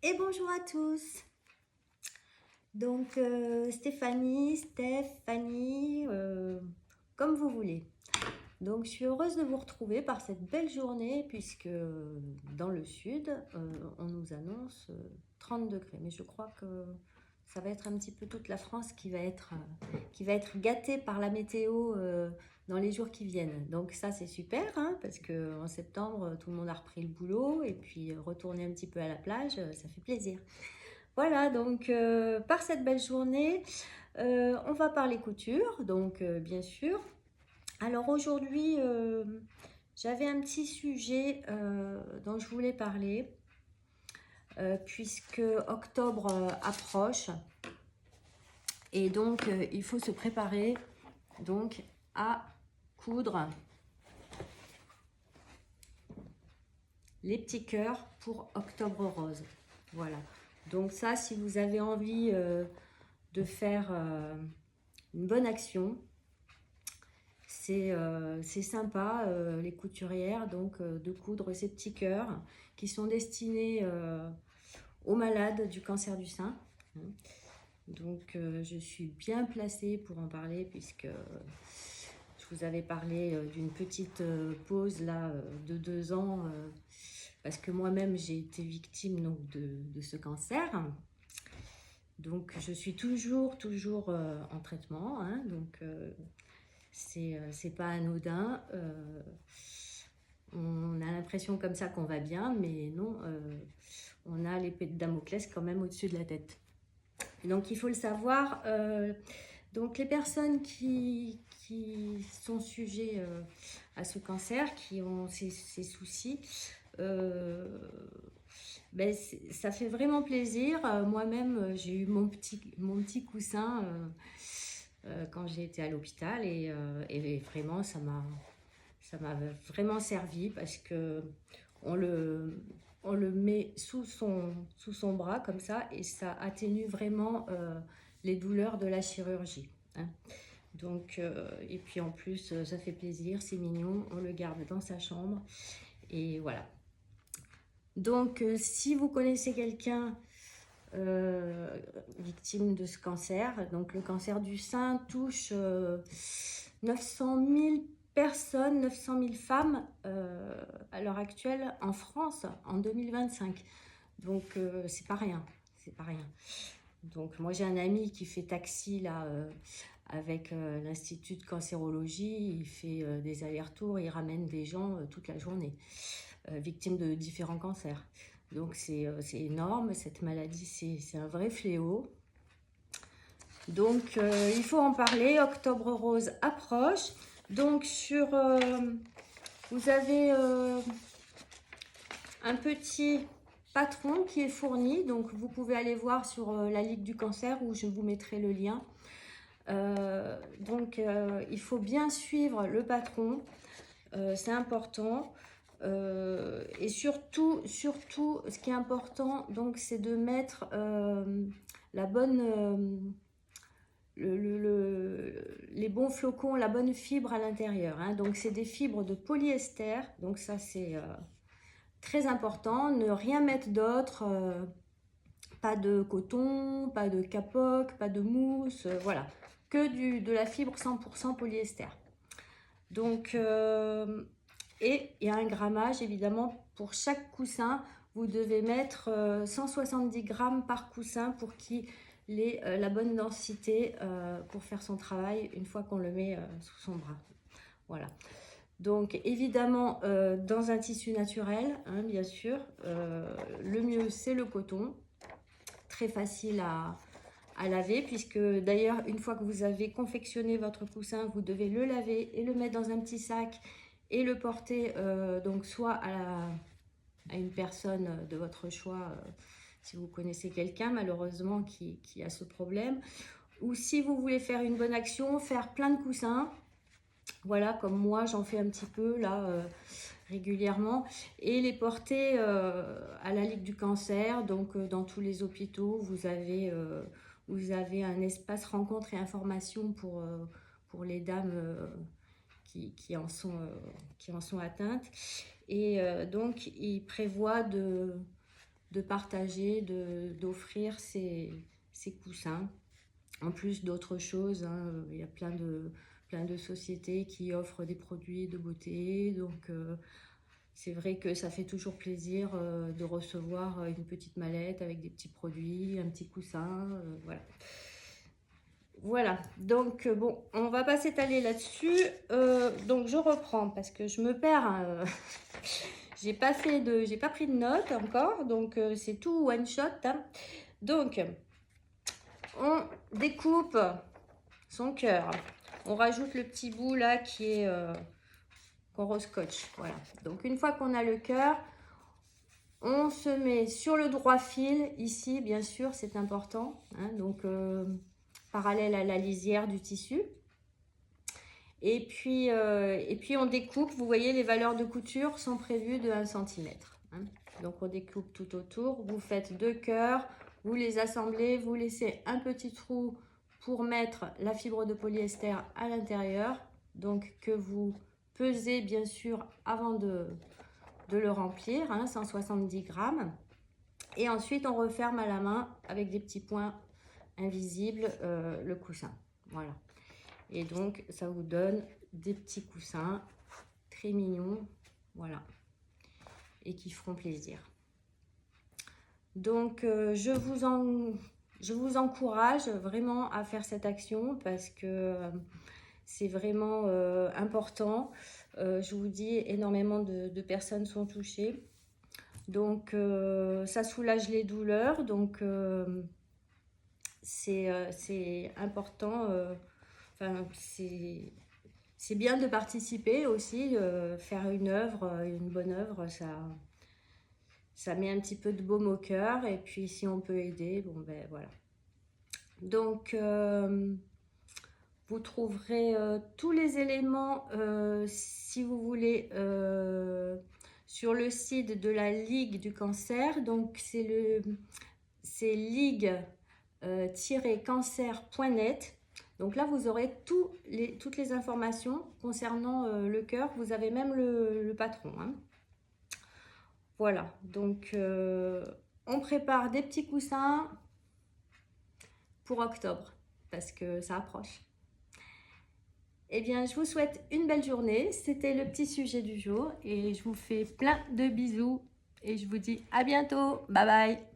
Et bonjour à tous. Donc Stéphanie, comme vous voulez. Donc je suis heureuse de vous retrouver par cette belle journée puisque dans le sud, on nous annonce 30 degrés. Mais je crois que ça va être un petit peu toute la France qui va être gâtée par la météo dans les jours qui viennent. Donc ça c'est super hein, parce qu'en septembre, tout le monde a repris le boulot et puis retourner un petit peu à la plage, ça fait plaisir. Voilà, donc par cette belle journée, on va parler couture, donc bien sûr. Alors aujourd'hui, j'avais un petit sujet dont je voulais parler, puisque octobre approche, et donc il faut se préparer donc à coudre les petits cœurs pour octobre rose. Voilà. Donc ça, si vous avez envie de faire une bonne action, c'est sympa, les couturières, donc de coudre ces petits cœurs qui sont destinés aux malades du cancer du sein. Donc je suis bien placée pour en parler puisque je vous avais parlé d'une petite pause là de 2 ans parce que moi-même j'ai été victime donc, de ce cancer. Donc je suis toujours en traitement, hein, donc c'est pas anodin. On a l'impression comme ça qu'on va bien, mais non, on a l'épée de Damoclès quand même au-dessus de la tête. Donc il faut le savoir. Donc les personnes qui sont sujets à ce cancer, qui ont ces soucis, ben, ça fait vraiment plaisir. Moi-même, j'ai eu mon petit coussin quand j'ai été à l'hôpital et vraiment, ça m'a vraiment servi parce que on le met sous son bras comme ça et ça atténue vraiment les douleurs de la chirurgie. Hein. Donc, et puis en plus, ça fait plaisir, c'est mignon, on le garde dans sa chambre et voilà. Donc, si vous connaissez quelqu'un victime de ce cancer, donc le cancer du sein touche 900 000 personnes, 900 000 femmes à l'heure actuelle en France en 2025. Donc, c'est pas rien, c'est pas rien. Donc, moi j'ai un ami qui fait taxi là avec l'Institut de cancérologie, il fait des allers-retours, il ramène des gens toute la journée. Victimes de différents cancers. Donc c'est énorme, cette maladie, c'est un vrai fléau. Donc il faut en parler, Octobre Rose approche. Donc vous avez un petit patron qui est fourni, donc vous pouvez aller voir sur la Ligue du Cancer où je vous mettrai le lien. Donc il faut bien suivre le patron, c'est important. Et surtout, ce qui est important, donc, c'est de mettre la bonne, les bons flocons, la bonne fibre à l'intérieur. Hein. Donc, c'est des fibres de polyester. Donc, ça, c'est très important. Ne rien mettre d'autre. Pas de coton, pas de capoc, pas de mousse. Voilà. Que de la fibre 100% polyester. Donc, et il y a un grammage, évidemment, pour chaque coussin, vous devez mettre 170 grammes par coussin pour qu'il ait la bonne densité pour faire son travail une fois qu'on le met sous son bras. Voilà. Donc, évidemment, dans un tissu naturel, hein, bien sûr, le mieux, c'est le coton. Très facile à laver, puisque d'ailleurs, une fois que vous avez confectionné votre coussin, vous devez le laver et le mettre dans un petit sac et le porter donc soit à une personne de votre choix, si vous connaissez quelqu'un malheureusement qui a ce problème, ou si vous voulez faire une bonne action, faire plein de coussins, voilà, comme moi j'en fais un petit peu là régulièrement, et les porter à la Ligue du Cancer. Donc dans tous les hôpitaux vous avez un espace rencontre et information pour les dames qui en sont atteintes. Et donc, il prévoit partager, d'offrir ces coussins. En plus d'autres choses, hein, il y a plein de sociétés qui offrent des produits de beauté. Donc, c'est vrai que ça fait toujours plaisir de recevoir une petite mallette avec des petits produits, un petit coussin, voilà. Voilà, donc bon, on va pas s'étaler là-dessus. Donc je reprends parce que je me perds. Hein, j'ai pas pris de notes encore, donc c'est tout one shot. Hein. Donc on découpe son cœur. On rajoute le petit bout là qui est qu'on rescotche. Voilà. Donc une fois qu'on a le cœur, on se met sur le droit fil ici, bien sûr, c'est important. Hein, donc parallèle à la lisière du tissu. Et puis on découpe, vous voyez, les valeurs de couture sont prévues de 1 cm. Hein. Donc on découpe tout autour, vous faites 2 cœurs, vous les assemblez, vous laissez un petit trou pour mettre la fibre de polyester à l'intérieur. Donc que vous pesez bien sûr avant de le remplir, hein, 170 grammes. Et ensuite on referme à la main avec des petits points invisible le coussin, voilà. Et donc ça vous donne des petits coussins très mignons, voilà, et qui feront plaisir. Donc je vous encourage vraiment à faire cette action parce que c'est vraiment important. Je vous dis, énormément de personnes sont touchées, donc ça soulage les douleurs, donc c'est important, enfin, c'est bien de participer aussi, faire une œuvre, une bonne œuvre, ça met un petit peu de baume au cœur, et puis si on peut aider, bon ben voilà. Donc vous trouverez tous les éléments, si vous voulez, sur le site de la Ligue du cancer. Donc c'est ligue-cancer.net. Donc là, vous aurez toutes les informations concernant le cœur. Vous avez même le patron. Hein. Voilà, donc on prépare des petits coussins pour octobre, parce que ça approche. Eh bien, je vous souhaite une belle journée. C'était le petit sujet du jour. Et je vous fais plein de bisous. Et je vous dis à bientôt. Bye bye.